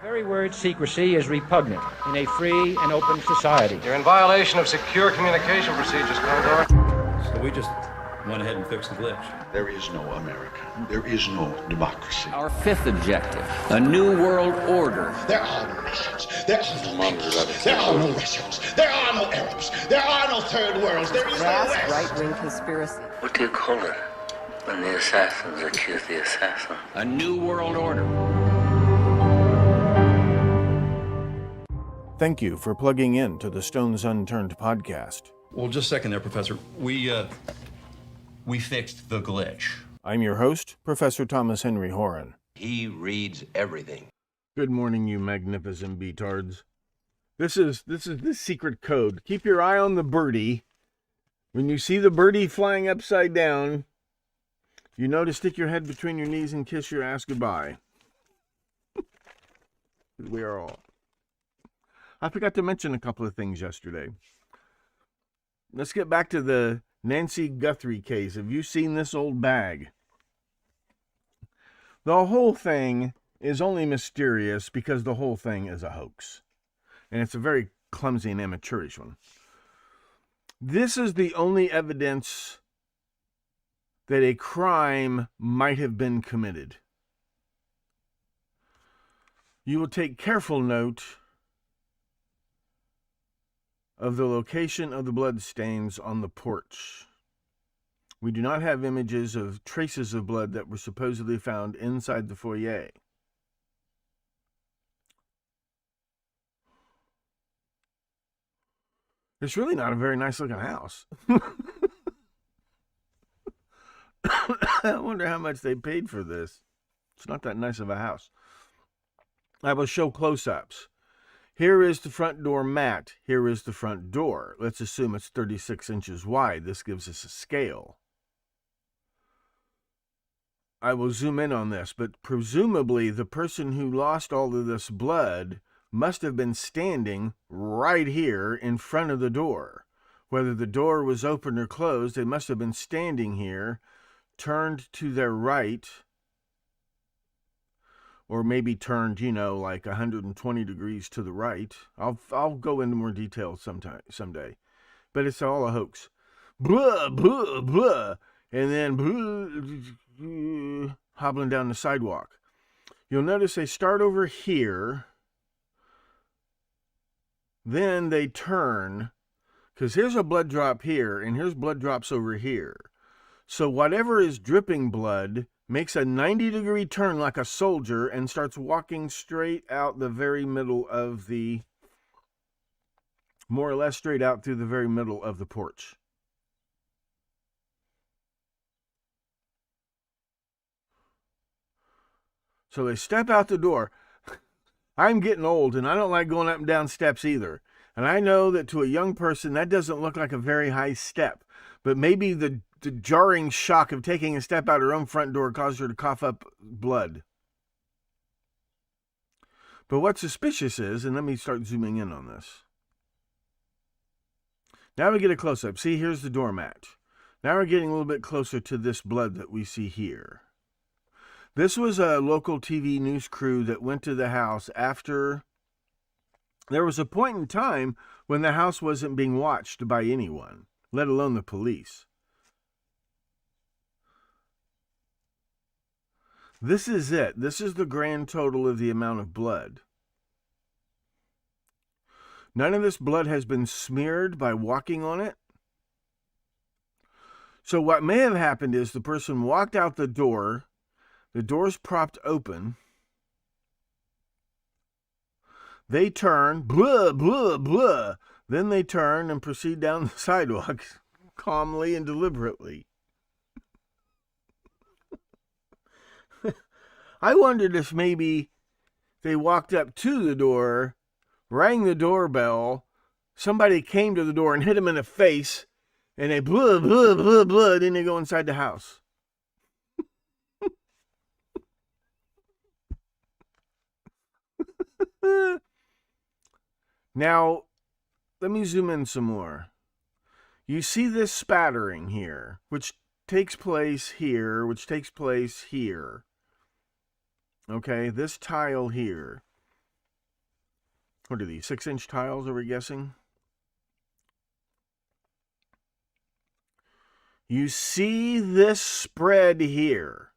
The very word secrecy is repugnant in a free and open society. You're in violation of secure communication procedures, Commodore. So we just went ahead and fixed the glitch. There is no America. There is no democracy. Our fifth objective, a new world order. There are no nations. There are no peoples. There are no Russians. There are no Arabs. There are no third worlds. There is no West. Right-wing conspiracy. What do you call it when the assassins accuse the assassin? A new world order. Thank you for plugging in to the Stones Unturned podcast. Well, just a second there, Professor. We fixed the glitch. I'm your host, Professor Thomas Henry Horan. He reads everything. Good morning, you magnificent betards. This is the secret code. Keep your eye on the birdie. When you see the birdie flying upside down, you know to stick your head between your knees and kiss your ass goodbye. We are all. I forgot to mention a couple of things yesterday. Let's get back to the Nancy Guthrie case. Have you seen this old bag? The whole thing is only mysterious because the whole thing is a hoax. And it's a very clumsy and amateurish one. This is the only evidence that a crime might have been committed. You will take careful note of the location of the blood stains on the porch. We do not have images of traces of blood that were supposedly found inside the foyer. It's really not a very nice looking house. I wonder how much they paid for this. It's not that nice of a house. I will show close-ups. Here is the front door mat. Here is the front door. Let's assume it's 36 inches wide. This gives us a scale. I will zoom in on this, but presumably the person who lost all of this blood must have been standing right here in front of the door. Whether the door was open or closed, they must have been standing here, turned to their right, or maybe turned, like 120 degrees to the right. I'll go into more detail someday. But it's all a hoax. Blah, blah, blah. And then blah, hobbling down the sidewalk. You'll notice they start over here. Then they turn. Because here's a blood drop here, and here's blood drops over here. So whatever is dripping blood makes a 90-degree turn like a soldier and starts walking straight out the very middle of the, more or less straight out through the very middle of the porch. So they step out the door. I'm getting old and I don't like going up and down steps either. And I know that to a young person that doesn't look like a very high step, but maybe the jarring shock of taking a step out her own front door caused her to cough up blood. But what's suspicious is, and let me start zooming in on this. Now we get a close-up. See, here's the doormat. Now we're getting a little bit closer to this blood that we see here. This was a local TV news crew that went to the house after there was a point in time when the house wasn't being watched by anyone, let alone the police. This is it. This is the grand total of the amount of blood. None of this blood has been smeared by walking on it. So what may have happened is the person walked out the door's propped open, they turn, blah, blah, blah, then they turn and proceed down the sidewalk calmly and deliberately. I wondered if maybe they walked up to the door, rang the doorbell, somebody came to the door and hit them in the face, and they blah, blah, blah, blah, then they go inside the house. Now, let me zoom in some more. You see this spattering here, which takes place here, which takes place here. Okay, this tile here. What are these, 6-inch tiles, are we guessing? You see this spread here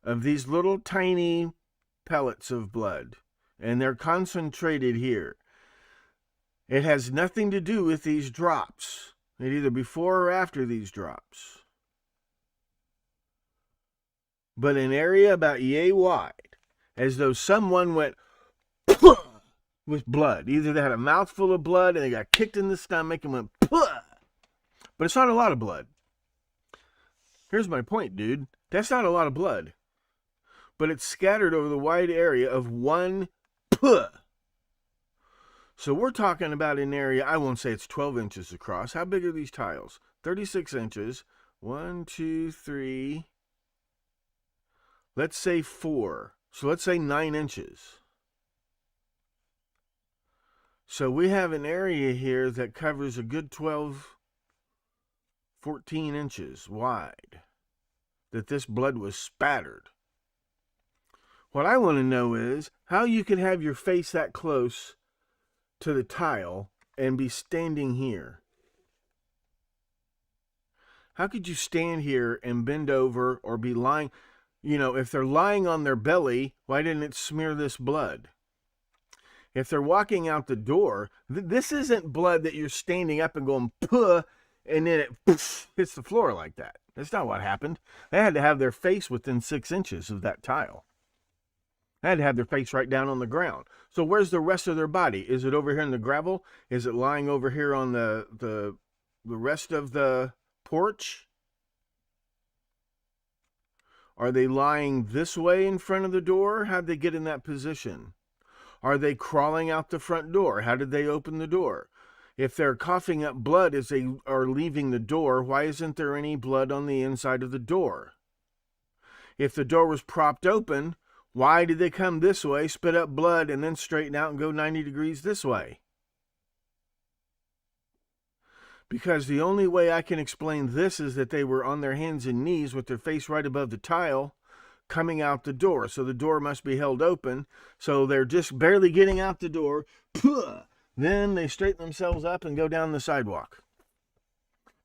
of these little tiny pellets of blood, and they're concentrated here. It has nothing to do with these drops, either before or after these drops, but an area about yay wide, as though someone went with blood. Either they had a mouthful of blood and they got kicked in the stomach and went puh. But it's not a lot of blood. Here's my point, dude. That's not a lot of blood. But it's scattered over the wide area of one puh. So we're talking about an area, I won't say it's 12 inches across. How big are these tiles? 36 inches. 1, 2, 3. Let's say 4. So let's say 9 inches. So we have an area here that covers a good 12, 14 inches wide that this blood was spattered. What I want to know is how you could have your face that close to the tile and be standing here. How could you stand here and bend over or be lying? You know, if they're lying on their belly, why didn't it smear this blood? If they're walking out the door, this isn't blood that you're standing up and going, puh, and then it poof, hits the floor like that. That's not what happened. They had to have their face within 6 inches of that tile. They had to have their face right down on the ground. So where's the rest of their body? Is it over here in the gravel? Is it lying over here on the rest of the porch? Are they lying this way in front of the door? How'd they get in that position? Are they crawling out the front door? How did they open the door? If they're coughing up blood as they are leaving the door, why isn't there any blood on the inside of the door? If the door was propped open, why did they come this way, spit up blood, and then straighten out and go 90 degrees this way? Because the only way I can explain this is that they were on their hands and knees with their face right above the tile, coming out the door. So the door must be held open. So they're just barely getting out the door. Puh! Then they straighten themselves up and go down the sidewalk.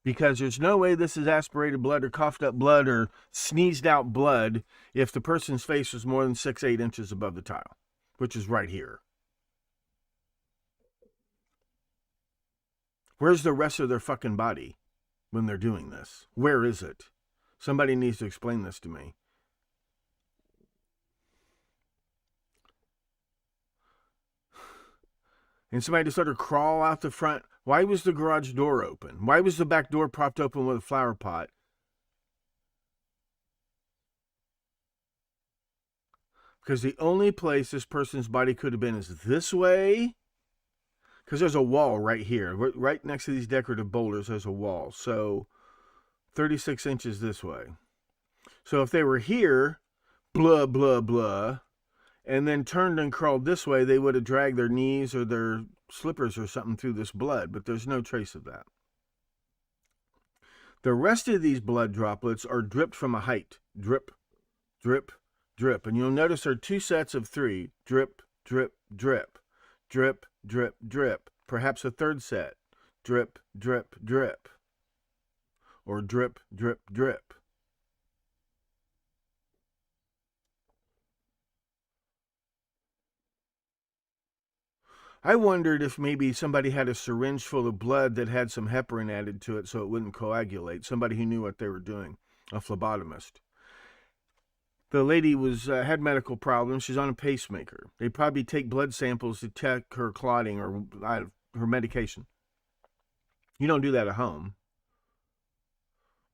Because there's no way this is aspirated blood or coughed up blood or sneezed out blood if the person's face was more than 6, 8 inches above the tile, which is right here. Where's the rest of their fucking body when they're doing this? Where is it? Somebody needs to explain this to me. And somebody just let her crawl out the front. Why was the garage door open? Why was the back door propped open with a flower pot? Because the only place this person's body could have been is this way. Because there's a wall right here. Right next to these decorative boulders, there's a wall. So 36 inches this way. So if they were here, blah, blah, blah, and then turned and crawled this way, they would have dragged their knees or their slippers or something through this blood, but there's no trace of that. The rest of these blood droplets are dripped from a height. Drip, drip, drip. And you'll notice there are 2 sets of 3. Drip, drip, drip. Drip, drip, drip. Perhaps a 3rd set. Drip, drip, drip. Or drip, drip, drip. I wondered if maybe somebody had a syringe full of blood that had some heparin added to it so it wouldn't coagulate. Somebody who knew what they were doing. A phlebotomist. The lady had medical problems. She's on a pacemaker. They probably take blood samples to check her clotting or her medication. You don't do that at home.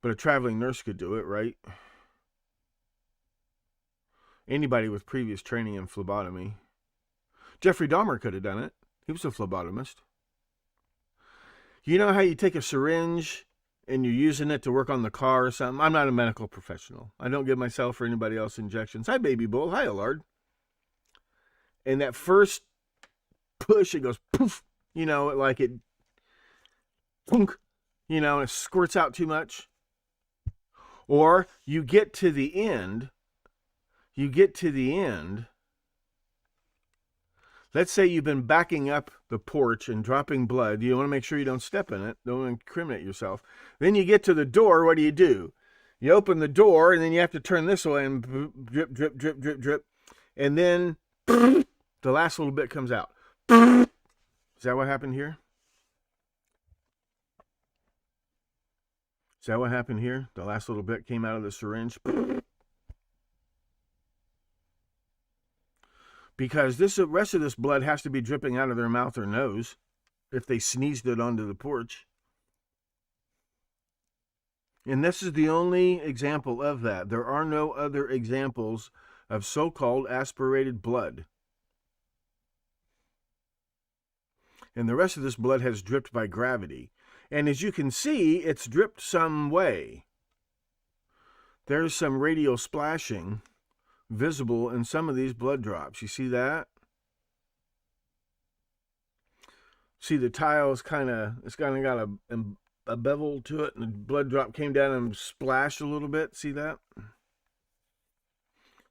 But a traveling nurse could do it, right? Anybody with previous training in phlebotomy. Jeffrey Dahmer could have done it. He was a phlebotomist. You know how you take a syringe and you're using it to work on the car or something? I'm not a medical professional. I don't give myself or anybody else injections. Hi, Baby Bull. Hi, Allard. And that first push, it goes poof, you know, like it, punk, you know, and it squirts out too much. Or you get to the end, Let's say you've been backing up the porch and dropping blood. You want to make sure you don't step in it. Don't incriminate yourself. Then you get to the door. What do? You open the door, and then you have to turn this way and drip, drip, drip, drip, drip. And then the last little bit comes out. Is that what happened here? Is that what happened here? The last little bit came out of the syringe. Because the rest of this blood has to be dripping out of their mouth or nose if they sneezed it onto the porch. And this is the only example of that. There are no other examples of so-called aspirated blood. And the rest of this blood has dripped by gravity. And as you can see, it's dripped some way. There's some radial splashing visible in some of these blood drops. You see that? See, the tile's it's kind of got a bevel to it, and the blood drop came down and splashed a little bit. See that?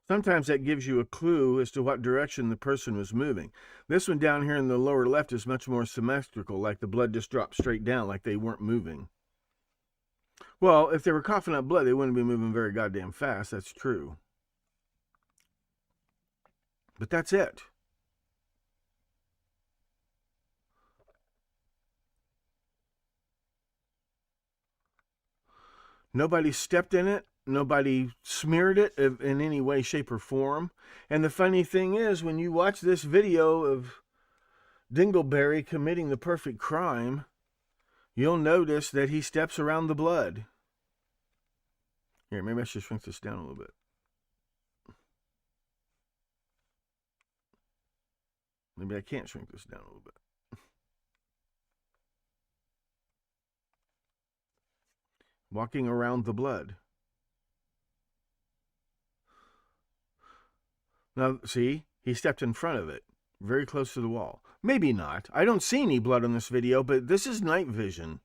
Sometimes that gives you a clue as to what direction the person was moving. This one down here in the lower left is much more symmetrical, like the blood just dropped straight down, like they weren't moving. Well, if they were coughing up blood, they wouldn't be moving very goddamn fast. That's true. But that's it. Nobody stepped in it. Nobody smeared it in any way, shape, or form. And the funny thing is, when you watch this video of Dingleberry committing the perfect crime, you'll notice that he steps around the blood. Here, maybe I should shrink this down a little bit. Maybe I can't shrink this down a little bit. Walking around the blood. Now, see, he stepped in front of it, very close to the wall. Maybe not. I don't see any blood on this video, but this is night vision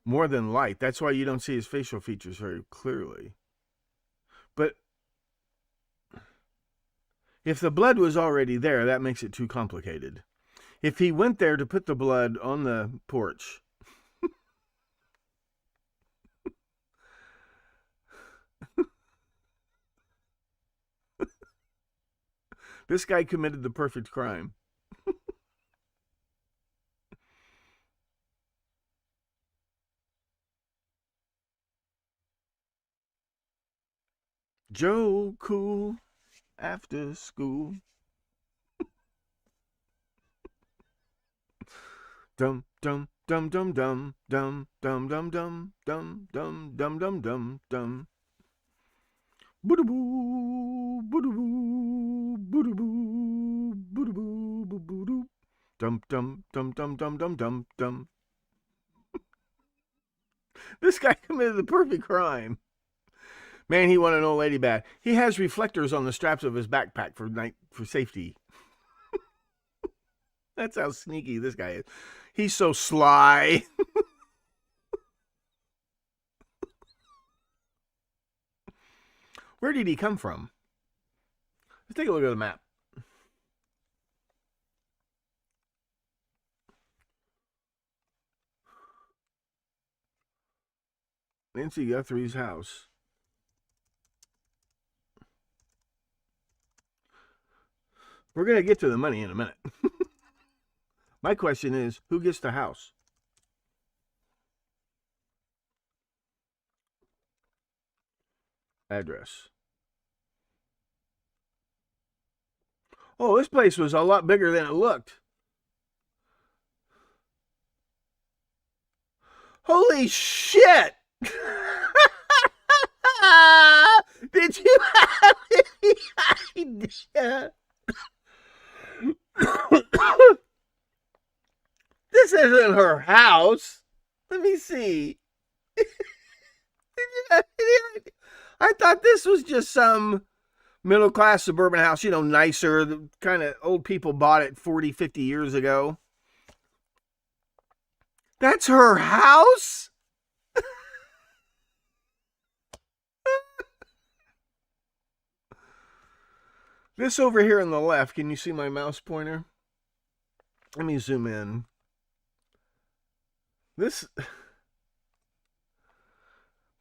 more than light. That's why you don't see his facial features very clearly. But if the blood was already there, that makes it too complicated. If he went there to put the blood on the porch, this guy committed the perfect crime. Joe Cool after school. Dum dum dum dum dum dum dum dum dum dum dum dum dum dum dum. Boodaboo boodaboo boodaboo boodaboo boodaboo. Dum dum dum dum dum dum dum dum. This guy committed the perfect crime. Man, he wanted an old lady bad. He has reflectors on the straps of his backpack for safety. That's how sneaky this guy is. He's so sly. Where did he come from? Let's take a look at the map. Nancy Guthrie's house. We're going to get to the money in a minute. My question is, who gets the house? Address. Oh, this place was a lot bigger than it looked. Holy shit! Did you have any idea? This isn't her house. Let me see. I thought this was just some middle-class suburban house, you know, nicer. The kind of old people bought it 40, 50 years ago. That's her house? This over here on the left, can you see my mouse pointer? Let me zoom in. This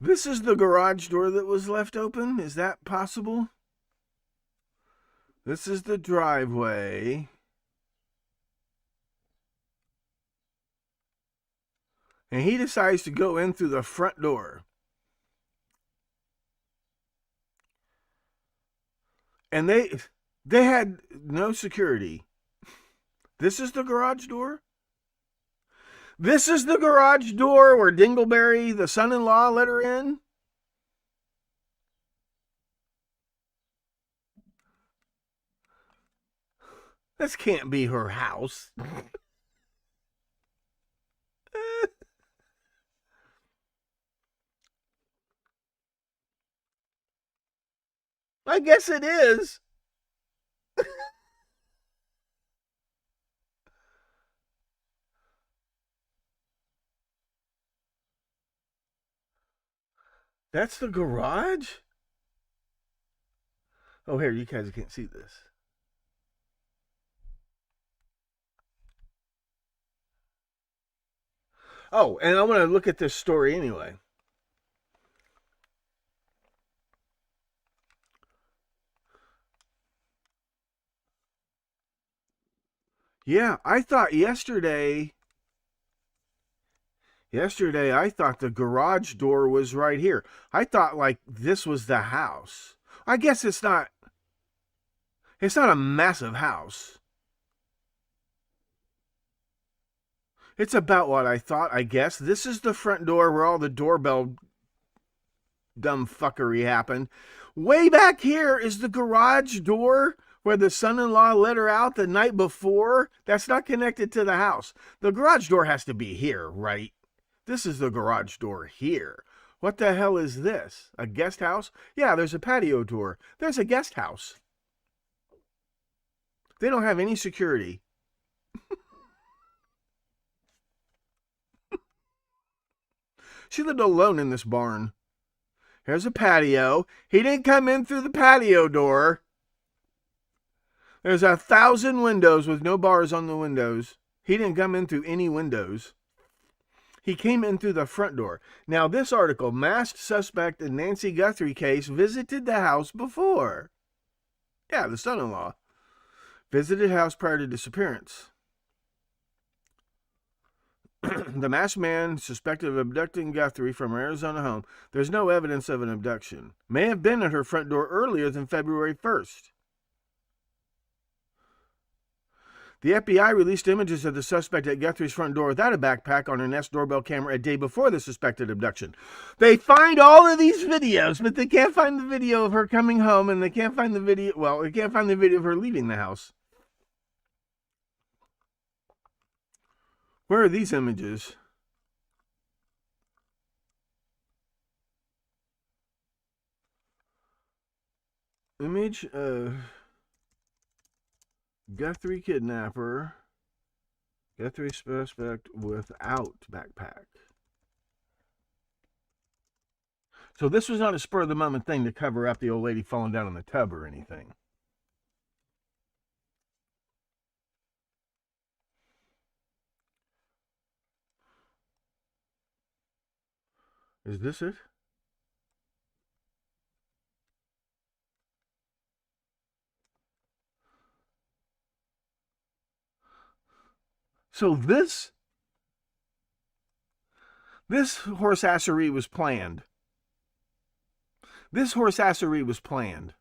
is the garage door that was left open? Is that possible? This is the driveway. And he decides to go in through the front door. And they had no security. This is the garage door? This is the garage door where Dingleberry, the son-in-law, let her in? This can't be her house. I guess it is. That's the garage? Oh, here, you guys can't see this. Oh, and I want to look at this story anyway. Yeah, I thought yesterday I thought the garage door was right here. I thought like this was the house. I guess it's not a massive house. It's about what I thought, I guess. This is the front door where all the doorbell dumb fuckery happened. Way back here is the garage door where the son-in-law let her out the night before. That's not connected to the house. The garage door has to be here, right? This is the garage door here. What the hell is this? A guest house? Yeah, there's a patio door. There's a guest house. They don't have any security. She lived alone in this barn. Here's a patio. He didn't come in through the patio door. There's 1,000 windows with no bars on the windows. He didn't come in through any windows. He came in through the front door. Now, this article, masked suspect in Nancy Guthrie case, visited the house before. Yeah, the son-in-law. Visited house prior to disappearance. The masked man suspected of abducting Guthrie from her Arizona home. There's no evidence of an abduction. May have been at her front door earlier than February 1st. The FBI released images of the suspect at Guthrie's front door without a backpack on her Nest doorbell camera a day before the suspected abduction. They find all of these videos, but they can't find the video of her coming home, and they can't find the video, they can't find the video of her leaving the house. Where are these images? Image of Guthrie kidnapper. Guthrie suspect without backpack. So this was not a spur of the moment thing to cover up the old lady falling down in the tub or anything. Is this it? So this horse-assery was planned. This horse-assery was planned.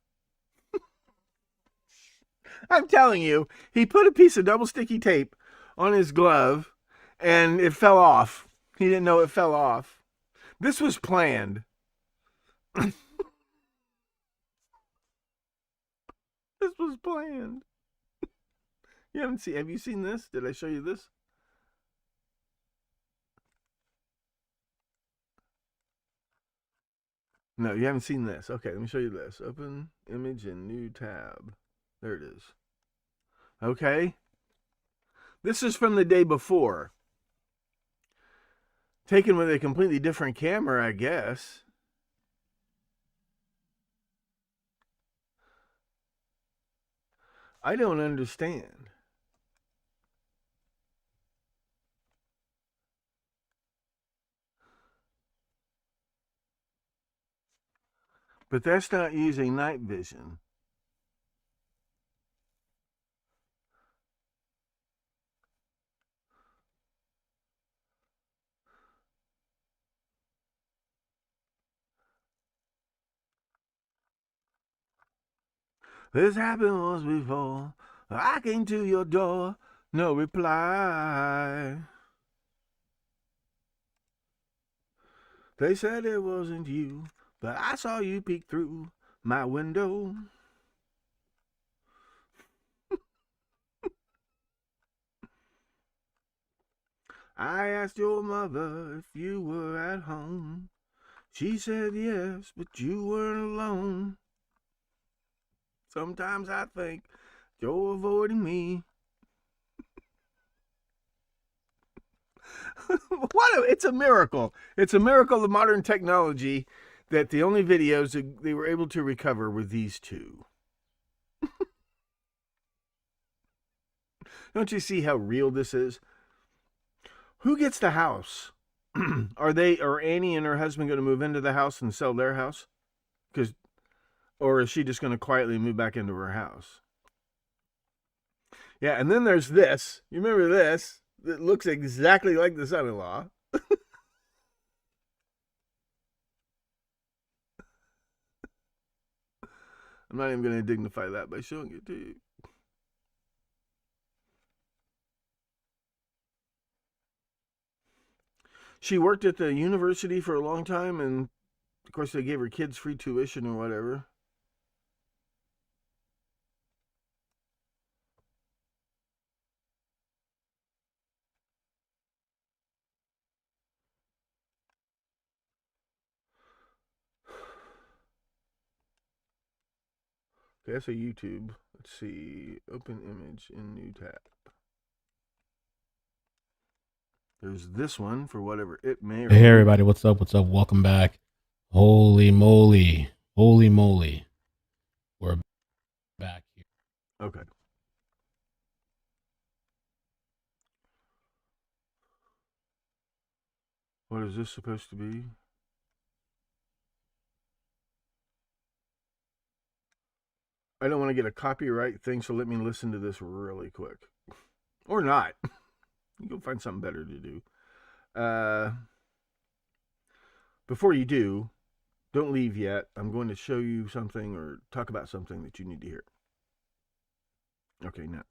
I'm telling you, he put a piece of double sticky tape on his glove and it fell off. He didn't know it fell off. This was planned. This was planned. Have you seen this? Did I show you this? No, you haven't seen this. Okay, let me show you this. Open image in new tab. There it is. Okay. This is from the day before. Taken with a completely different camera, I guess. I don't understand. But that's not using night vision. This happened once before. I came to your door, no reply. They said it wasn't you, but I saw you peek through my window. I asked your mother if you were at home. She said yes, but you weren't alone. Sometimes I think you're avoiding me. It's a miracle. It's a miracle of modern technology that the only videos that they were able to recover were these two. Don't you see how real this is? Who gets the house? Are Annie and her husband going to move into the house and sell their house? Or is she just going to quietly move back into her house? Yeah, and then there's this. You remember this? That looks exactly like the son-in-law. I'm not even going to dignify that by showing it to you. She worked at the university for a long time, and of course they gave her kids free tuition or whatever. Okay, that's a YouTube. Let's see. Open image in new tab. There's this one for whatever it may or Hey everybody, what's up? What's up? Welcome back. Holy moly. Holy moly. We're back here. Okay. What is this supposed to be? I don't want to get a copyright thing, so let me listen to this really quick. Or not. You can find something better to do. Before you do, don't leave yet. I'm going to show you something or talk about something that you need to hear. Okay, now.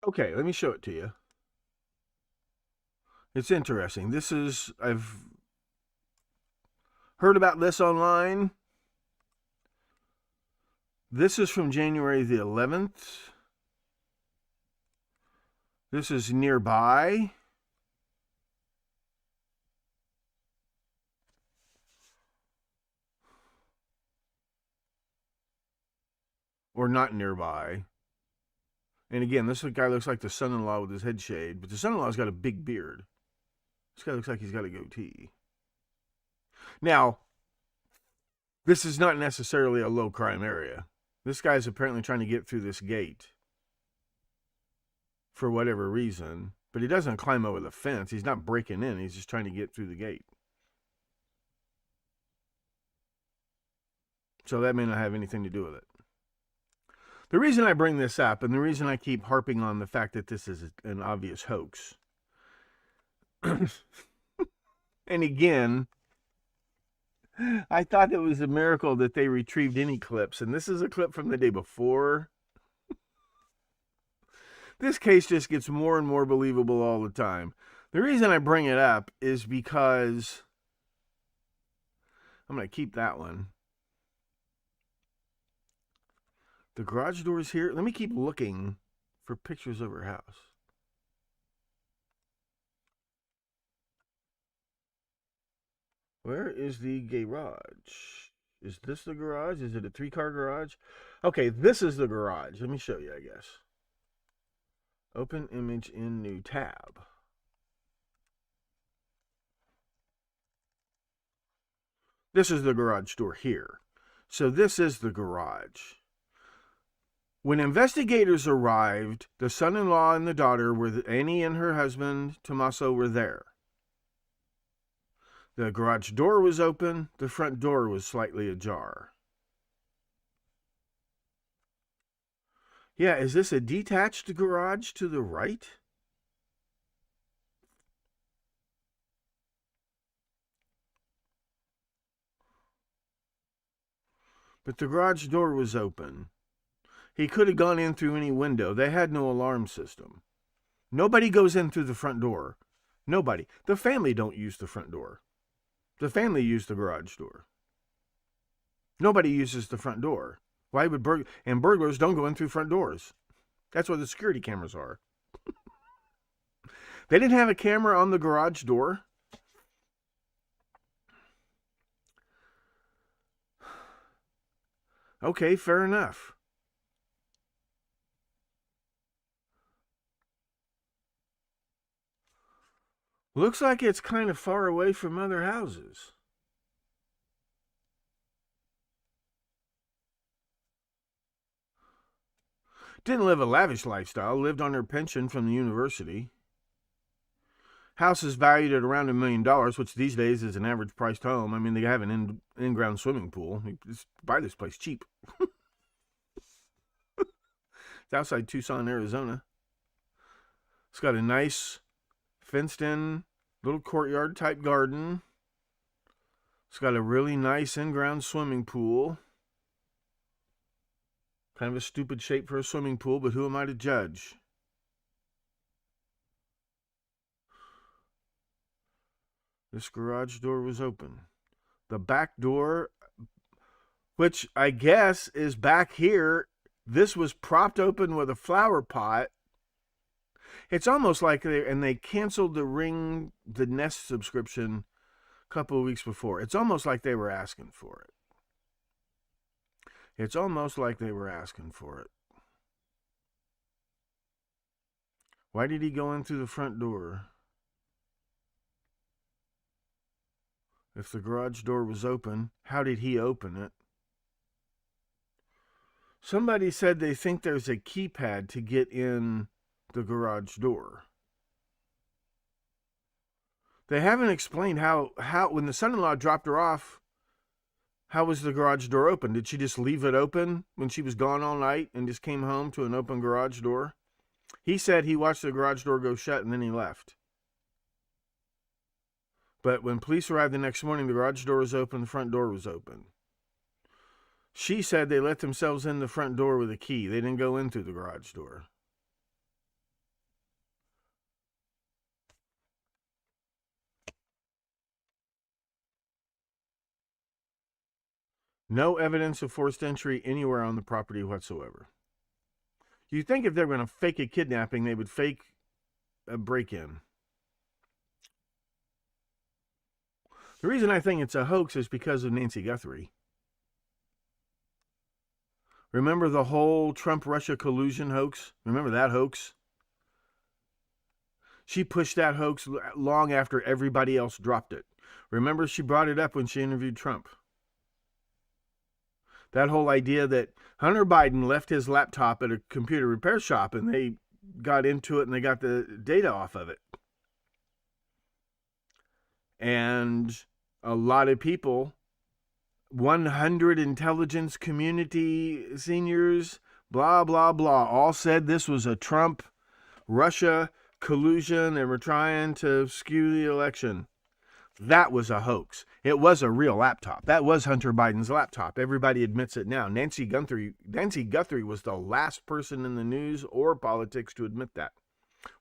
Okay, let me show it to you. It's interesting. I've heard about this online. This is from January the 11th. This is nearby. Or not nearby. And again, this guy looks like the son-in-law with his head shaved, but the son-in-law's got a big beard. This guy looks like he's got a goatee. Now, this is not necessarily a low-crime area. This guy's apparently trying to get through this gate for whatever reason, but he doesn't climb over the fence. He's not breaking in. He's just trying to get through the gate. So that may not have anything to do with it. The reason I bring this up, and the reason I keep harping on the fact that this is an obvious hoax, and again, I thought it was a miracle that they retrieved any clips, and this is a clip from the day before. This case just gets more and more believable all the time. The reason I bring it up is because I'm going to keep that one. The garage door is here. Let me keep looking for pictures of her house. Where is the garage? Is this the garage? Is it a 3-car garage? Okay, this is the garage. Let me show you, I guess. Open image in new tab. This is the garage door here. So this is the garage. When investigators arrived, the son-in-law and the daughter, Annie and her husband, Tommaso, were there. The garage door was open. The front door was slightly ajar. Yeah, is this a detached garage to the right? But the garage door was open. He could have gone in through any window. They had no alarm system. Nobody goes in through the front door. Nobody. The family don't use the front door. The family used the garage door. Nobody uses the front door. Why would burglars don't go in through front doors? That's what the security cameras are. They didn't have a camera on the garage door. Okay, fair enough. Looks like it's kind of far away from other houses. Didn't live a lavish lifestyle, lived on her pension from the university. House is valued at around $1 million, which these days is an average priced home. I mean, they have an in-ground swimming pool. You just buy this place cheap. It's outside Tucson, Arizona. It's got a nice fenced-in little courtyard type garden. It's got a really nice in-ground swimming pool. Kind of a stupid shape for a swimming pool, but who am I to judge? This garage door was open. The back door, which I guess is back here, this was propped open with a flower pot. It's almost like they canceled the Nest subscription a couple of weeks before. It's almost like they were asking for it. It's almost like they were asking for it. Why did he go in through the front door? If the garage door was open, how did he open it? Somebody said they think there's a keypad to get in the garage door. They haven't explained how when the son-in-law dropped her off, how was the garage door open? Did she just leave it open when she was gone all night and just came home to an open garage door? He said he watched the garage door go shut and then he left. But when police arrived the next morning, the garage door was open, the front door was open. She said they let themselves in the front door with a key. They didn't go in through the garage door. No evidence of forced entry anywhere on the property whatsoever. You'd think if they were going to fake a kidnapping, they would fake a break-in. The reason I think it's a hoax is because of Nancy Guthrie. Remember the whole Trump-Russia collusion hoax? Remember that hoax? She pushed that hoax long after everybody else dropped it. Remember, she brought it up when she interviewed Trump. That whole idea that Hunter Biden left his laptop at a computer repair shop and they got into it and they got the data off of it. And a lot of people, 100 intelligence community seniors, blah, blah, blah, all said this was a Trump-Russia collusion. They were trying to skew the election. That was a hoax. It was a real laptop. That was Hunter Biden's laptop. Everybody admits it now. Nancy Guthrie was the last person in the news or politics to admit that.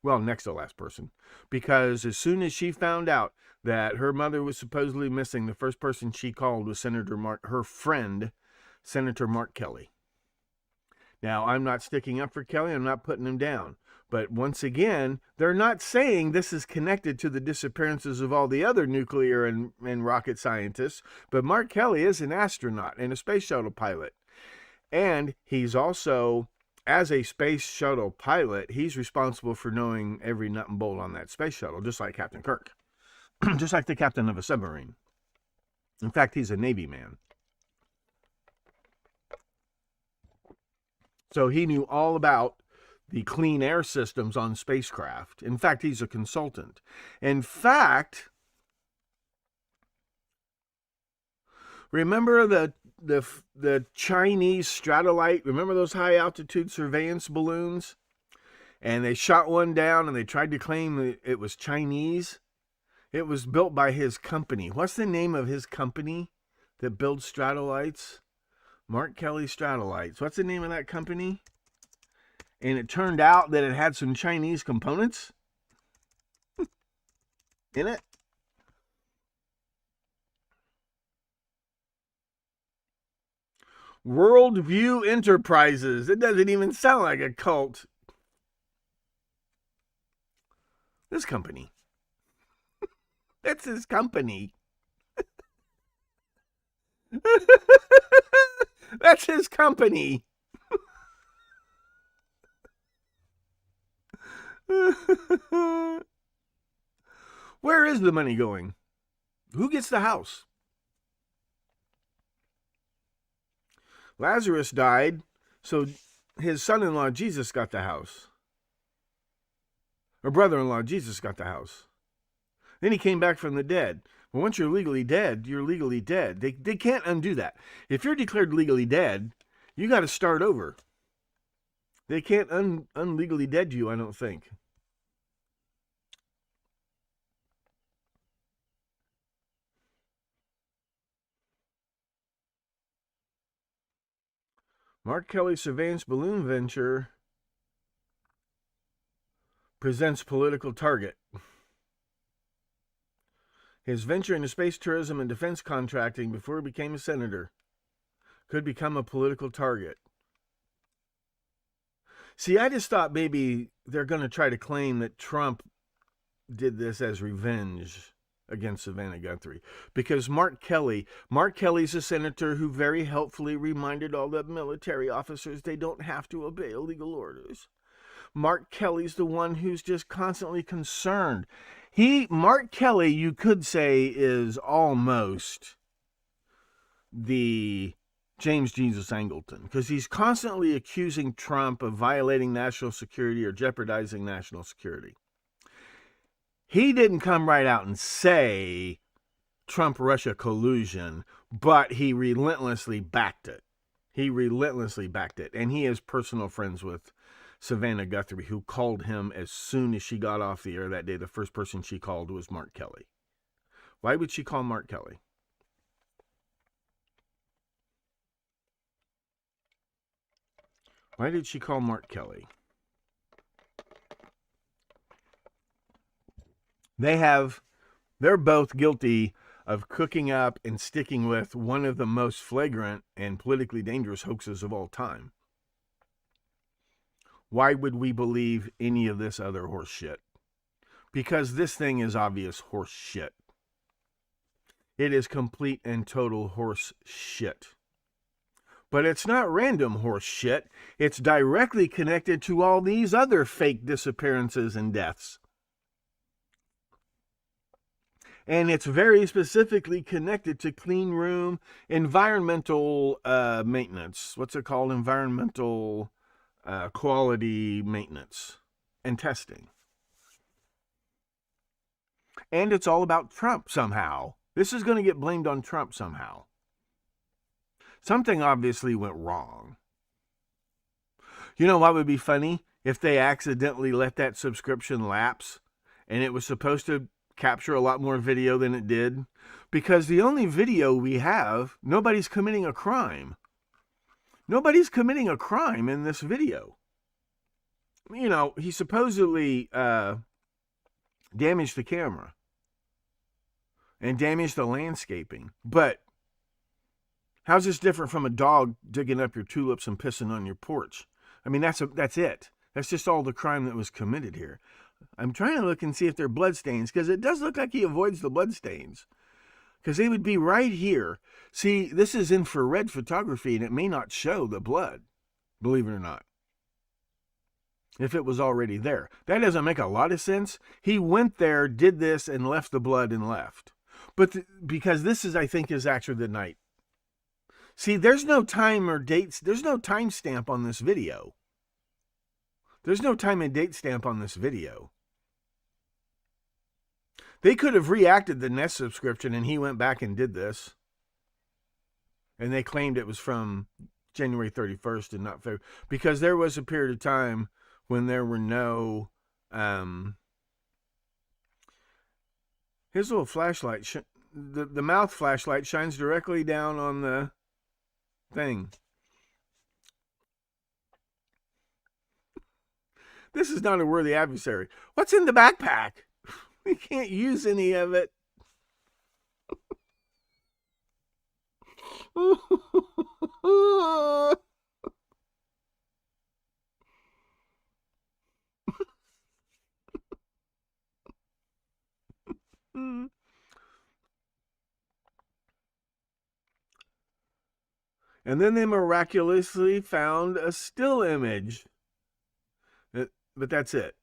Well, next to last person. Because as soon as she found out that her mother was supposedly missing, the first person she called was her friend, Senator Mark Kelly. Now, I'm not sticking up for Kelly. I'm not putting him down. But once again, they're not saying this is connected to the disappearances of all the other nuclear and rocket scientists. But Mark Kelly is an astronaut and a space shuttle pilot. And he's also, as a space shuttle pilot, he's responsible for knowing every nut and bolt on that space shuttle, just like Captain Kirk. Just like the captain of a submarine. In fact, he's a Navy man. So he knew all about the clean air systems on spacecraft. In fact, he's a consultant. In fact, remember the Chinese Stratolite? Remember those high altitude surveillance balloons? And they shot one down and they tried to claim that it was Chinese. It was built by his company. What's the name of his company that builds Stratolites? Mark Kelly Stratolites. What's the name of that company? And it turned out that it had some Chinese components in it. Worldview Enterprises. It doesn't even sound like a cult. This company. That's his company. That's his company. Where is the money going? Who gets the house? Lazarus died, so his son-in-law Jesus got the house. Or brother-in-law Jesus got the house. Then he came back from the dead. Well, once you're legally dead, you're legally dead. They can't undo that. If you're declared legally dead, you got to start over. They can't unlegally dead you, I don't think. Mark Kelly Surveillance Balloon Venture presents political target. His venture into space tourism and defense contracting before he became a senator could become a political target. See, I just thought maybe they're going to try to claim that Trump did this as revenge against Savannah Guthrie. Because Mark Kelly's a senator who very helpfully reminded all the military officers they don't have to obey illegal orders. Mark Kelly's the one who's just constantly concerned. Mark Kelly, you could say, is almost the James Jesus Angleton, because he's constantly accusing Trump of violating national security or jeopardizing national security. He didn't come right out and say Trump-Russia collusion, but he relentlessly backed it. And he is personal friends with Savannah Guthrie, who called him as soon as she got off the air that day. The first person she called was Mark Kelly. Why would she call Mark Kelly? Why did she call Mark Kelly? They're both guilty of cooking up and sticking with one of the most flagrant and politically dangerous hoaxes of all time. Why would we believe any of this other horse shit? Because this thing is obvious horse shit. It is complete and total horse shit. But it's not random horse shit. It's directly connected to all these other fake disappearances and deaths. And it's very specifically connected to clean room, environmental maintenance. What's it called? Environmental quality maintenance and testing. And it's all about Trump somehow. This is going to get blamed on Trump somehow. Something obviously went wrong. You know what would be funny? If they accidentally let that subscription lapse and it was supposed to capture a lot more video than it did. Because the only video we have, nobody's committing a crime. Nobody's committing a crime in this video. You know, he supposedly damaged the camera and damaged the landscaping. But how's this different from a dog digging up your tulips and pissing on your porch? I mean, that's it. That's just all the crime that was committed here. I'm trying to look and see if they're bloodstains, because it does look like he avoids the bloodstains. Because they would be right here. See, this is infrared photography, and it may not show the blood, believe it or not, if it was already there. That doesn't make a lot of sense. He went there, did this, and left the blood and left. But because this is, I think, is actually the night. See, there's no time or dates. There's no time stamp on this video. There's no time and date stamp on this video. They could have reacted the Nest subscription and he went back and did this. And they claimed it was from January 31st and not February. Because there was a period of time when there were no... his little flashlight, the mouth flashlight shines directly down on the thing. This is not a worthy adversary. What's in the backpack? We can't use any of it. And then they miraculously found a still image. But that's it.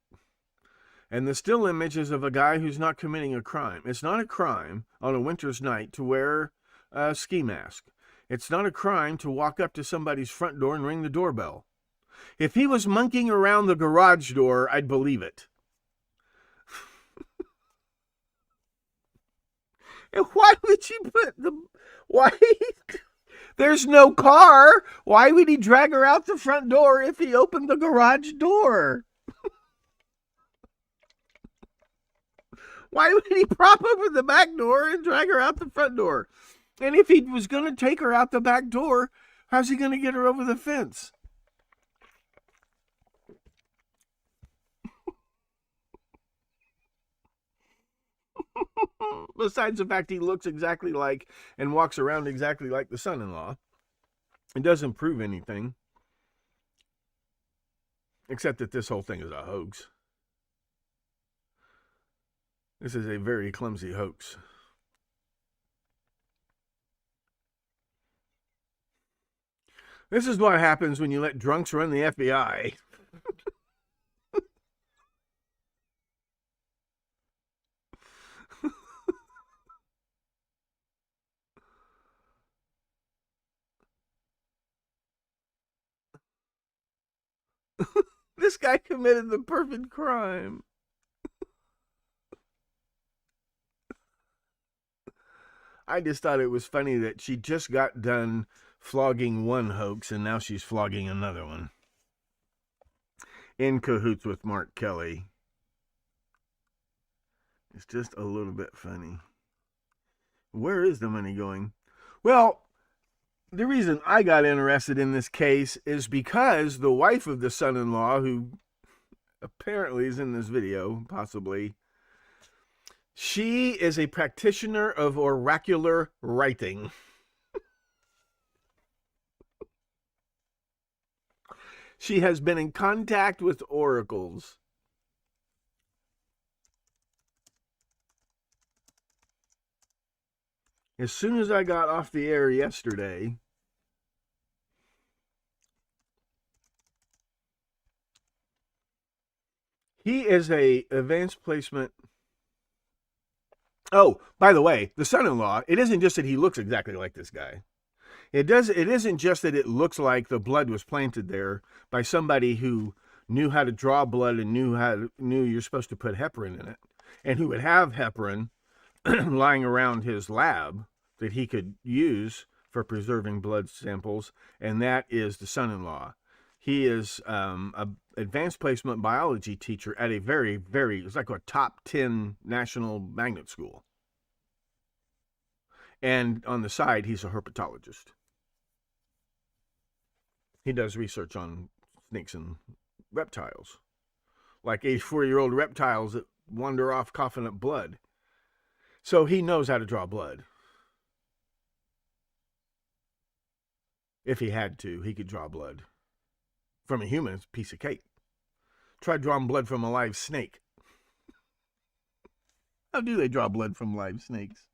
And the still image is of a guy who's not committing a crime. It's not a crime on a winter's night to wear a ski mask. It's not a crime to walk up to somebody's front door and ring the doorbell. If he was monkeying around the garage door, I'd believe it. And why would you put the... Why... There's no car. Why would he drag her out the front door if he opened the garage door? Why would he prop open the back door and drag her out the front door? And if he was going to take her out the back door, how's he going to get her over the fence? Besides the fact he looks exactly like and walks around exactly like the son-in-law, it doesn't prove anything. Except that this whole thing is a hoax. This is a very clumsy hoax. This is what happens when you let drunks run the FBI. This guy committed the perfect crime. I just thought it was funny that she just got done flogging one hoax and now she's flogging another one. In cahoots with Mark Kelly. It's just a little bit funny. Where is the money going? Well, the reason I got interested in this case is because the wife of the son-in-law, who apparently is in this video, possibly, she is a practitioner of oracular writing. She has been in contact with oracles. As soon as I got off the air yesterday, He is a advanced placement. Oh, by the way, the son-in-law, it isn't just that he looks exactly like this guy. It isn't just that it looks like the blood was planted there by somebody who knew how to draw blood and knew you're supposed to put heparin in it, and who would have heparin lying around his lab that he could use for preserving blood samples, and that is the son-in-law. He is a advanced placement biology teacher at a very, it's like a top 10 national magnet school. And on the side, he's a herpetologist. He does research on snakes and reptiles, like 84-year-old reptiles that wander off coughing up blood. So he knows how to draw blood. If he had to, he could draw blood. From a human, it's a piece of cake. Try drawing blood from a live snake. How do they draw blood from live snakes?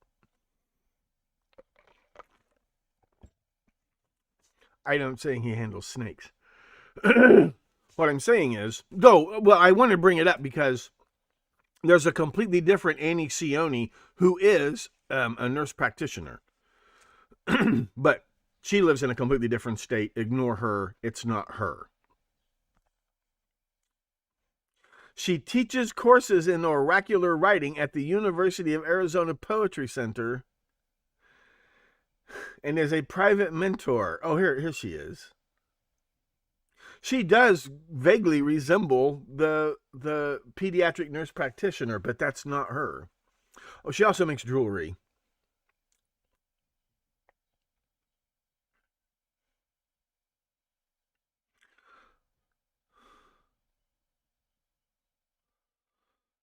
I don't say he handles snakes. What I'm saying is, I want to bring it up because there's a completely different Annie Cioni who is a nurse practitioner. But she lives in a completely different state. Ignore her. It's not her. She teaches courses in oracular writing at the University of Arizona Poetry Center and is a private mentor. Oh, here she is. She does vaguely resemble the pediatric nurse practitioner, but that's not her. Oh, she also makes jewelry.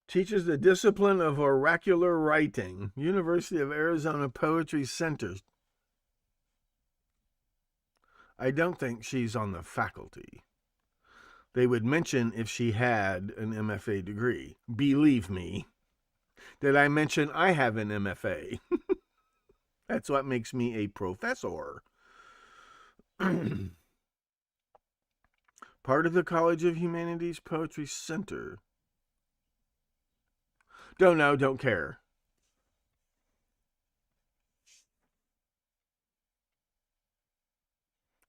Teaches the discipline of oracular writing, University of Arizona Poetry Center. I don't think she's on the faculty. They would mention if she had an MFA degree. Believe me. Did I mention I have an MFA? That's what makes me a professor. Part of the College of Humanities Poetry Center. Don't know, don't care.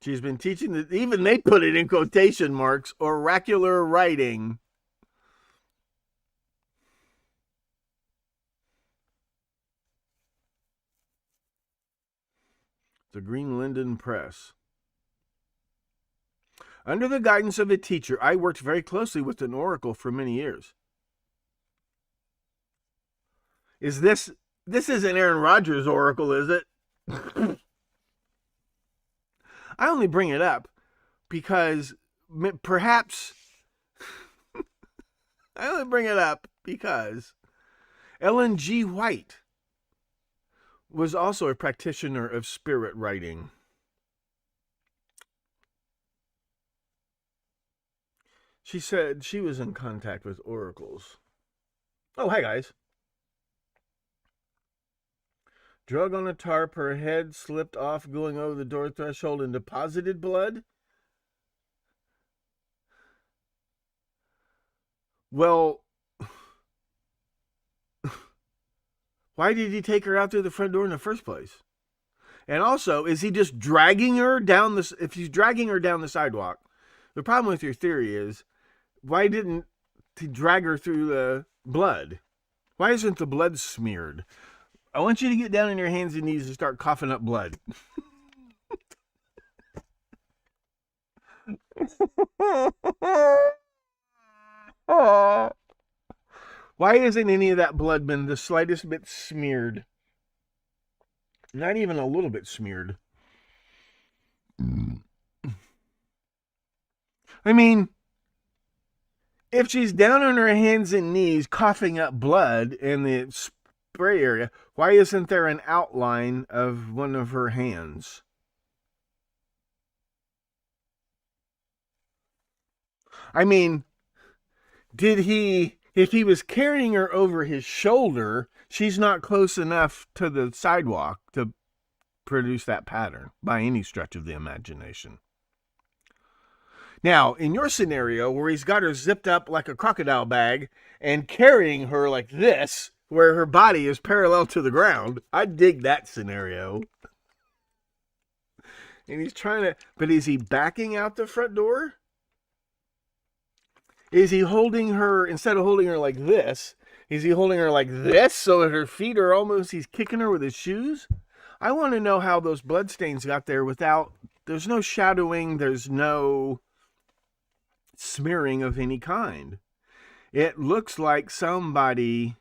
She's been teaching, even they put it in quotation marks, oracular writing. The Green Linden Press. Under the guidance of a teacher, I worked very closely with an oracle for many years. This isn't Aaron Rodgers' oracle, is it? I only bring it up because perhaps I only bring it up because Ellen G. White was also a practitioner of spirit writing. She said she was in contact with oracles. Oh, hi guys. Drug on a tarp, her head slipped off going over the door threshold and deposited blood? Well, why did he take her out through the front door in the first place? And also, is he just dragging her down the... If he's dragging her down the sidewalk, the problem with your theory is, why didn't he drag her through the blood? Why isn't the blood smeared? I want you to get down on your hands and knees and start coughing up blood. Why isn't any of that blood been the slightest bit smeared? Not even a little bit smeared. I mean, if she's down on her hands and knees coughing up blood in the spray area, why isn't there an outline of one of her hands? I mean, if he was carrying her over his shoulder, she's not close enough to the sidewalk to produce that pattern by any stretch of the imagination. Now, in your scenario where he's got her zipped up like a crocodile bag and carrying her like this, where her body is parallel to the ground, I dig that scenario. And he's trying to, but is he backing out the front door? Is he holding her, instead of holding her like this, is he holding her like this so that her feet are almost, he's kicking her with his shoes? I want to know how those bloodstains got there without, there's no shadowing, there's no smearing of any kind. It looks like somebody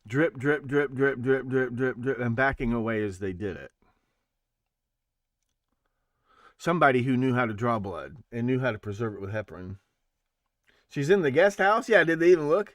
drip, drip, drip, drip, drip, drip, drip, drip, and backing away as they did it. Somebody who knew how to draw blood and knew how to preserve it with heparin. She's in the guest house? Yeah, did they even look?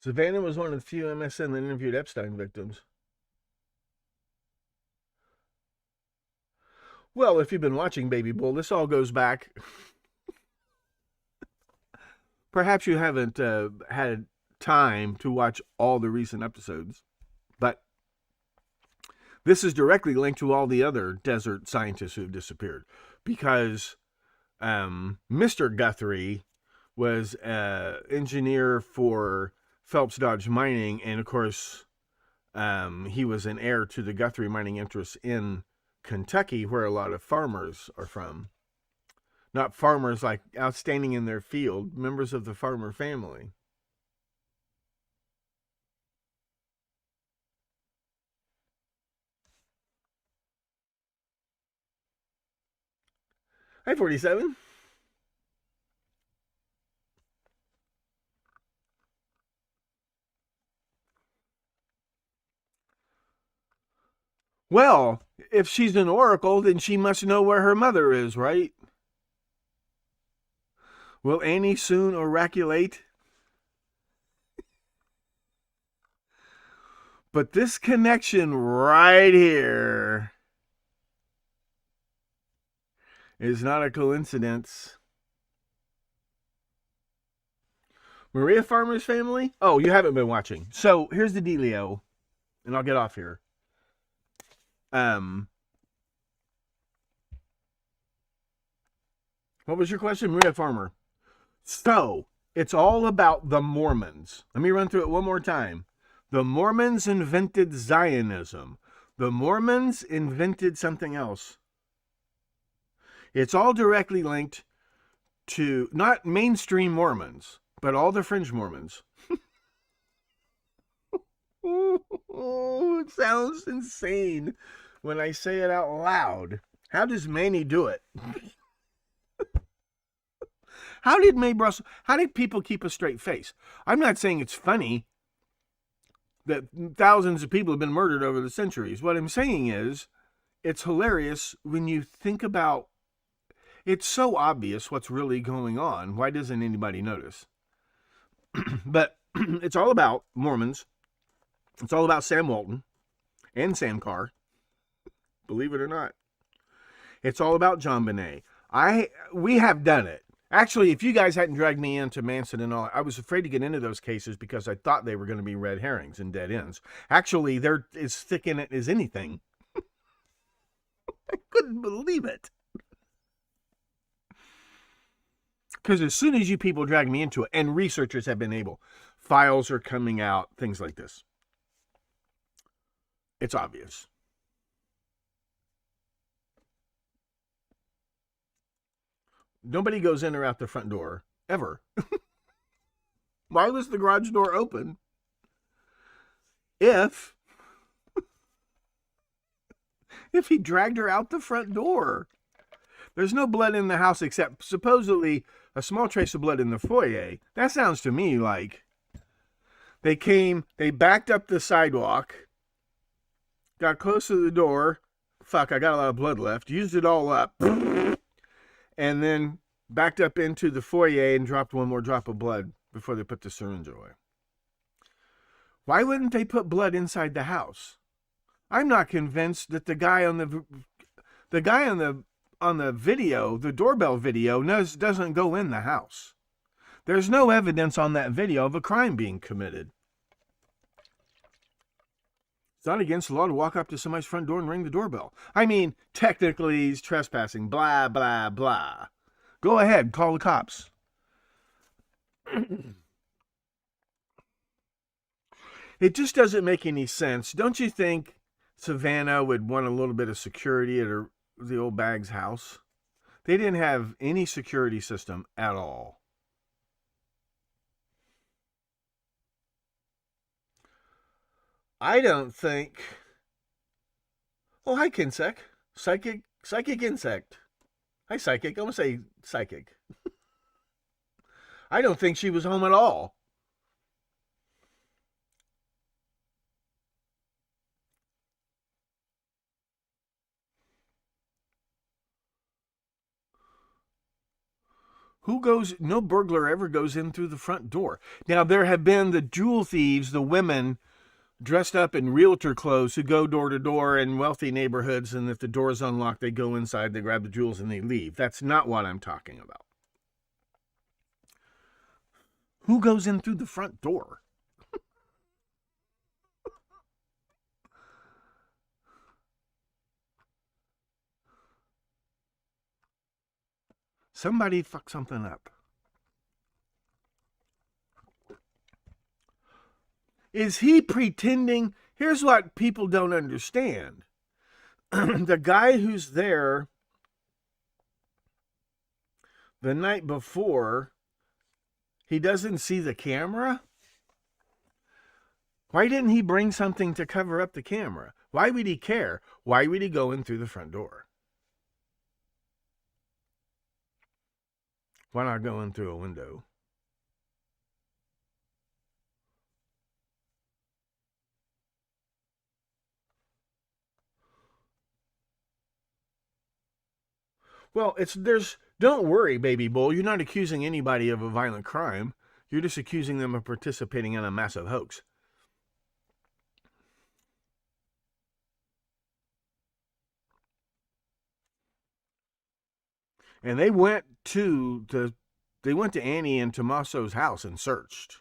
Savannah was one of the few MSN that interviewed Epstein victims. Well, if you've been watching Baby Bull, this all goes back. Perhaps you haven't had time to watch all the recent episodes, but this is directly linked to all the other desert scientists who have disappeared, because Mr. Guthrie was an engineer for Phelps Dodge Mining, and of course he was an heir to the Guthrie mining interests in Kentucky, where a lot of farmers are from. Not farmers like outstanding in their field, members of the farmer family. Hi, 47. Well, if she's an oracle, then she must know where her mother is, right? Will Annie soon oraculate? But this connection right here is not a coincidence. Maria Farmer's family? Oh, you haven't been watching. So here's the dealio, and I'll get off here. What was your question? Maria Farmer. So, it's all about the Mormons. Let me run through it one more time. The Mormons invented Zionism. The Mormons invented something else. It's all directly linked to, not mainstream Mormons, but all the fringe Mormons. It sounds insane when I say it out loud. How does Manny do it? How did people keep a straight face? I'm not saying it's funny that thousands of people have been murdered over the centuries. What I'm saying is, it's hilarious when you think about, it's so obvious what's really going on. Why doesn't anybody notice? But it's all about Mormons. It's all about Sam Walton and Sam Carr. Believe it or not. It's all about John Bonet. We have done it. Actually, if you guys hadn't dragged me into Manson and all, I was afraid to get into those cases because I thought they were going to be red herrings and dead ends. Actually, they're as thick in it as anything. I couldn't believe it. Because as soon as you people drag me into it, and researchers have been able, files are coming out, things like this. It's obvious. Nobody goes in or out the front door, ever. Why was the garage door open? If he dragged her out the front door. There's no blood in the house except supposedly a small trace of blood in the foyer. That sounds to me like they backed up the sidewalk, got close to the door. Fuck, I got a lot of blood left. Used it all up. And then backed up into the foyer and dropped one more drop of blood before they put the syringe away. Why wouldn't they put blood inside the house? I'm not convinced that the guy on the video, the doorbell video, doesn't go in the house. There's no evidence on that video of a crime being committed. It's not against the law to walk up to somebody's front door and ring the doorbell. I mean, technically he's trespassing, blah, blah, blah. Go ahead, call the cops. It just doesn't make any sense. Don't you think Savannah would want a little bit of security at the old bag's house? They didn't have any security system at all. I don't think... Oh, hi, Kinsec. Psychic insect. Hi, Psychic. I'm going to say Psychic. I don't think she was home at all. No burglar ever goes in through the front door. Now, there have been the jewel thieves, the women dressed up in realtor clothes who go door to door in wealthy neighborhoods, and if the door is unlocked, they go inside, they grab the jewels, and they leave. That's not what I'm talking about. Who goes in through the front door? Somebody fucked something up. Is he pretending? Here's what people don't understand. The guy who's there the night before, he doesn't see the camera? Why didn't he bring something to cover up the camera? Why would he care? Why would he go in through the front door? Why not go in through a window? Well, don't worry, baby bull. You're not accusing anybody of a violent crime. You're just accusing them of participating in a massive hoax. And they went to Annie and Tommaso's house and searched.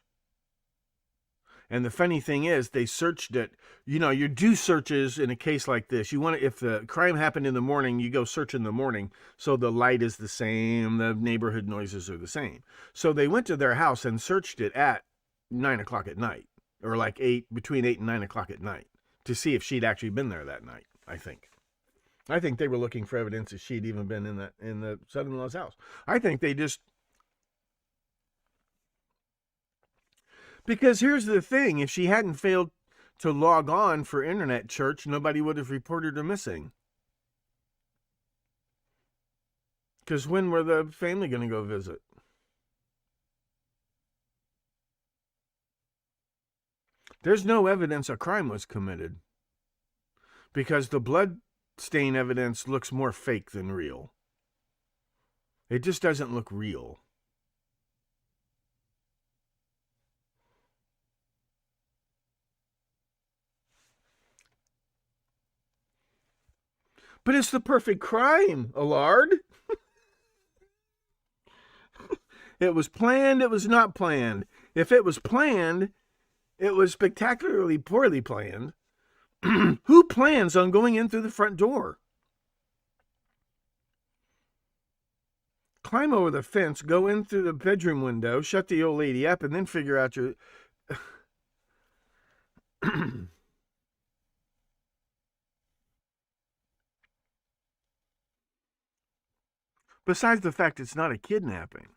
And the funny thing is, they searched it. You know, you do searches in a case like this. If the crime happened in the morning, you go search in the morning, so the light is the same, the neighborhood noises are the same. So they went to their house and searched it at 9 o'clock at night, or like between 8 and 9 o'clock at night, to see if she'd actually been there that night. I think they were looking for evidence that she'd even been in the son-in-law's house. I think they just... Because here's the thing, if she hadn't failed to log on for internet church, nobody would have reported her missing. Because when were the family going to go visit? There's no evidence a crime was committed. Because the blood stain evidence looks more fake than real. It just doesn't look real. But it's the perfect crime, Allard. It was planned, it was not planned. If it was planned, it was spectacularly poorly planned. Who plans on going in through the front door? Climb over the fence, go in through the bedroom window, shut the old lady up, and then figure out your... Besides the fact it's not a kidnapping.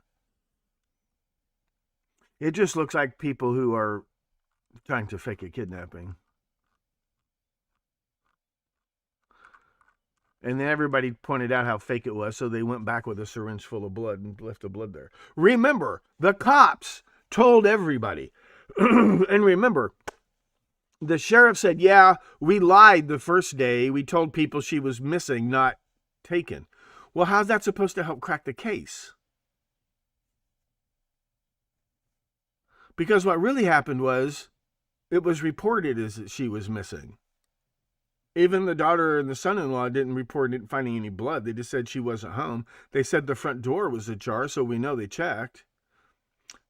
It just looks like people who are trying to fake a kidnapping. And then everybody pointed out how fake it was, so they went back with a syringe full of blood and left the blood there. Remember, the cops told everybody. And remember, the sheriff said, yeah, we lied the first day. We told people she was missing, not taken. Well, how's that supposed to help crack the case? Because what really happened was, it was reported as that she was missing. Even the daughter and the son-in-law didn't report finding any blood. They just said she wasn't home. They said the front door was ajar, so we know they checked.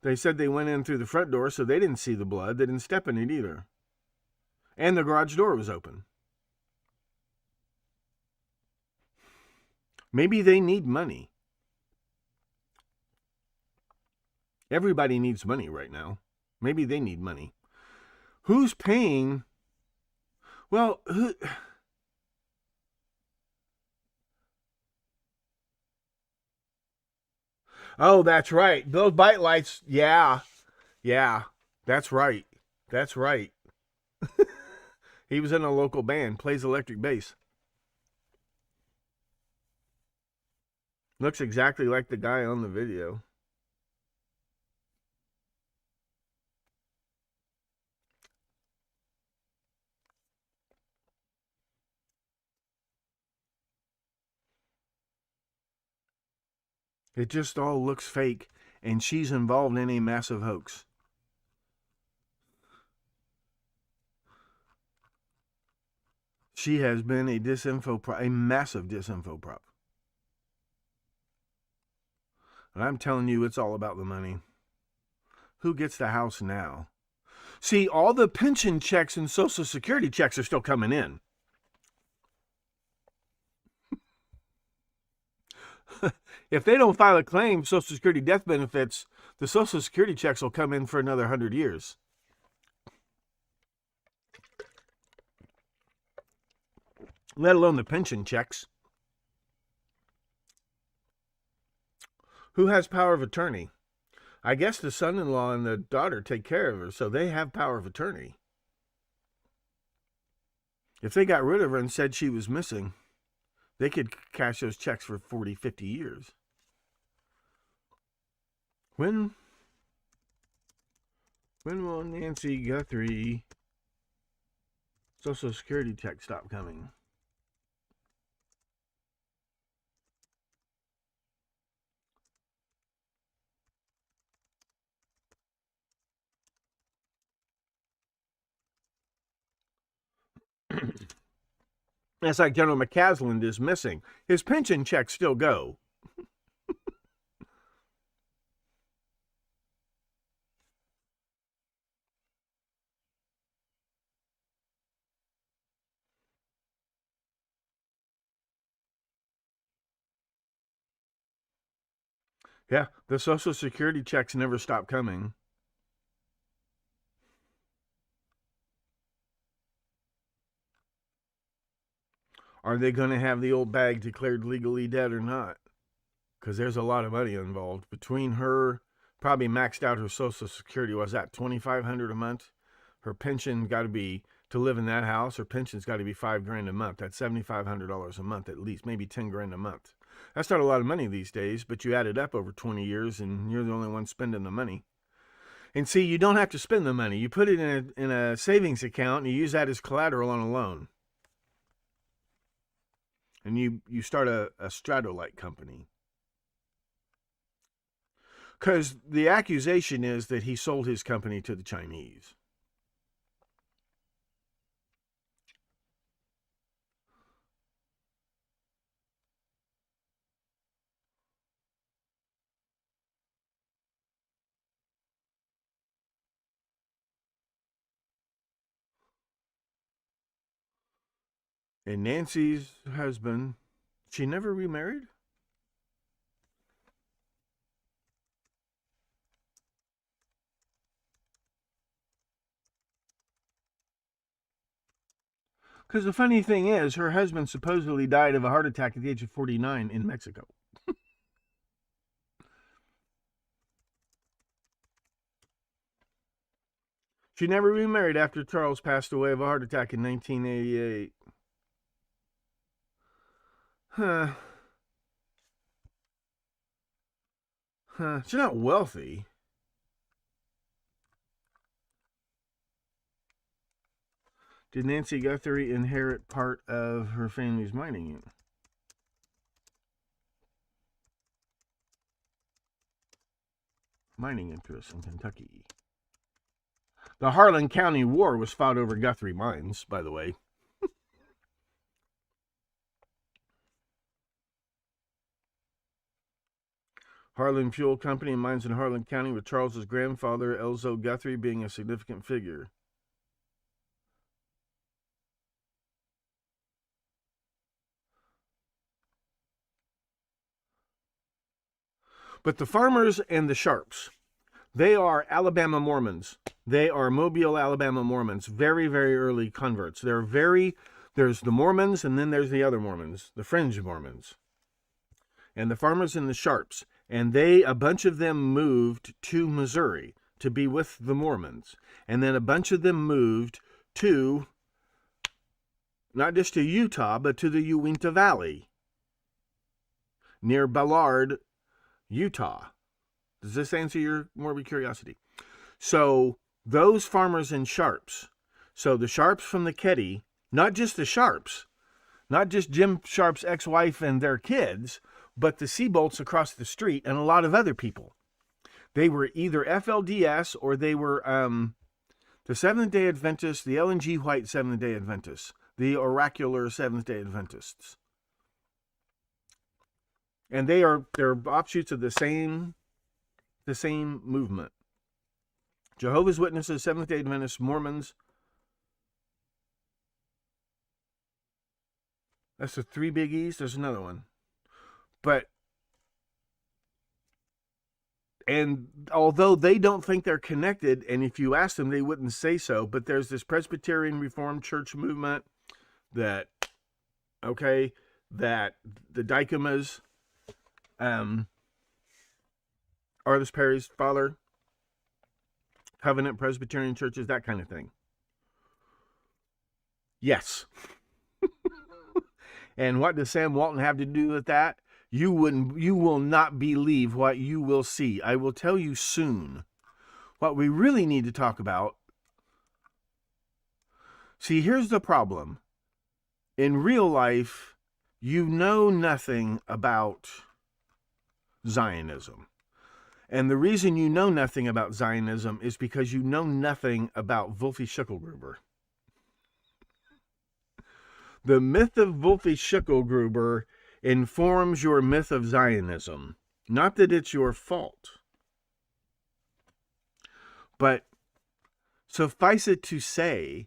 They said they went in through the front door, so they didn't see the blood. They didn't step in it either. And the garage door was open. Maybe they need money. Everybody needs money right now. Maybe they need money. Who's paying? Well, who? Oh, that's right. Those bite lights. Yeah. That's right. That's right. He was in a local band, plays electric bass. Looks exactly like the guy on the video. It just all looks fake, and she's involved in a massive hoax. She has been a massive disinfo prop. And I'm telling you, it's all about the money. Who gets the house now? See, all the pension checks and Social Security checks are still coming in. If they don't file a claim, Social Security death benefits, the Social Security checks will come in for another 100 years. Let alone the pension checks. Who has power of attorney? I guess the son-in-law and the daughter take care of her, so they have power of attorney. If they got rid of her and said she was missing, they could cash those checks for 40, 50 years. When will Nancy Guthrie Social Security check stop coming? That's like General McCasland is missing. His pension checks still go. Yeah, the Social Security checks never stop coming. Are they going to have the old bag declared legally dead or not? Because there's a lot of money involved. Between her, probably maxed out her Social Security, was that $2,500 a month? Her pension got to be, to live in that house, her pension's got to be $5,000 a month. That's $7,500 a month at least, maybe $10,000 a month. That's not a lot of money these days, but you add it up over 20 years and you're the only one spending the money. And see, you don't have to spend the money. You put it in a savings account and you use that as collateral on a loan. And you start a Strato-like company. Because the accusation is that he sold his company to the Chinese. And Nancy's husband, she never remarried? Because the funny thing is, her husband supposedly died of a heart attack at the age of 49 in Mexico. She never remarried after Charles passed away of a heart attack in 1988. She's not wealthy. Did Nancy Guthrie inherit part of her family's mining interest in Kentucky? The Harlan County War was fought over Guthrie mines, by the way. Harlan Fuel Company and mines in Harlan County, with Charles's grandfather, Elzo Guthrie, being a significant figure. But the farmers and the Sharps, they are Alabama Mormons. They are Mobile, Alabama Mormons. Very, very early converts. There's the Mormons, and then there's the other Mormons, the fringe Mormons. And the farmers and the Sharps. And a bunch of them moved to Missouri to be with the Mormons. And then a bunch of them moved to, not just to Utah, but to the Uinta Valley, near Ballard, Utah. Does this answer your morbid curiosity? So those farmers and Sharps, so the Sharps from the Keddy, not just the Sharps, not just Jim Sharp's ex-wife and their kids, but the Seabolts across the street and a lot of other people. They were either FLDS or they were the Seventh-day Adventists, the Ellen G. White Seventh-day Adventists, the oracular Seventh-day Adventists. And they're offshoots of the same movement. Jehovah's Witnesses, Seventh-day Adventists, Mormons. That's the three biggies. There's another one. And although they don't think they're connected, and if you ask them, they wouldn't say so, but there's this Presbyterian Reformed Church movement that the Dykemas, Arliss Perry's father, Covenant Presbyterian churches, that kind of thing. Yes. And what does Sam Walton have to do with that? You will not believe what you will see. I will tell you soon. What we really need to talk about. See, here's the problem. In real life, you know nothing about Zionism. And the reason you know nothing about Zionism is because you know nothing about Wolfie Schicklgruber. The myth of Wolfie Schicklgruber informs your myth of Zionism. Not that it's your fault. But suffice it to say,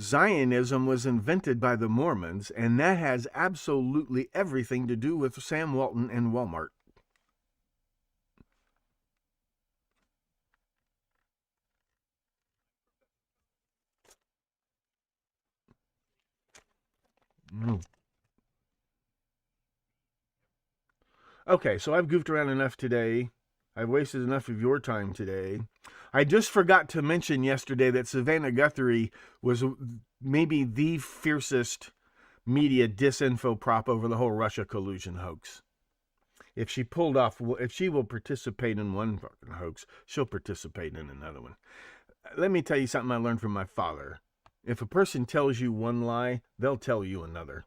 Zionism was invented by the Mormons, and that has absolutely everything to do with Sam Walton and Walmart. Okay, so I've goofed around enough today. I've wasted enough of your time today. I just forgot to mention yesterday that Savannah Guthrie was maybe the fiercest media disinfo prop over the whole Russia collusion hoax. If she will participate in one fucking hoax, she'll participate in another one. Let me tell you something I learned from my father. If a person tells you one lie, they'll tell you another.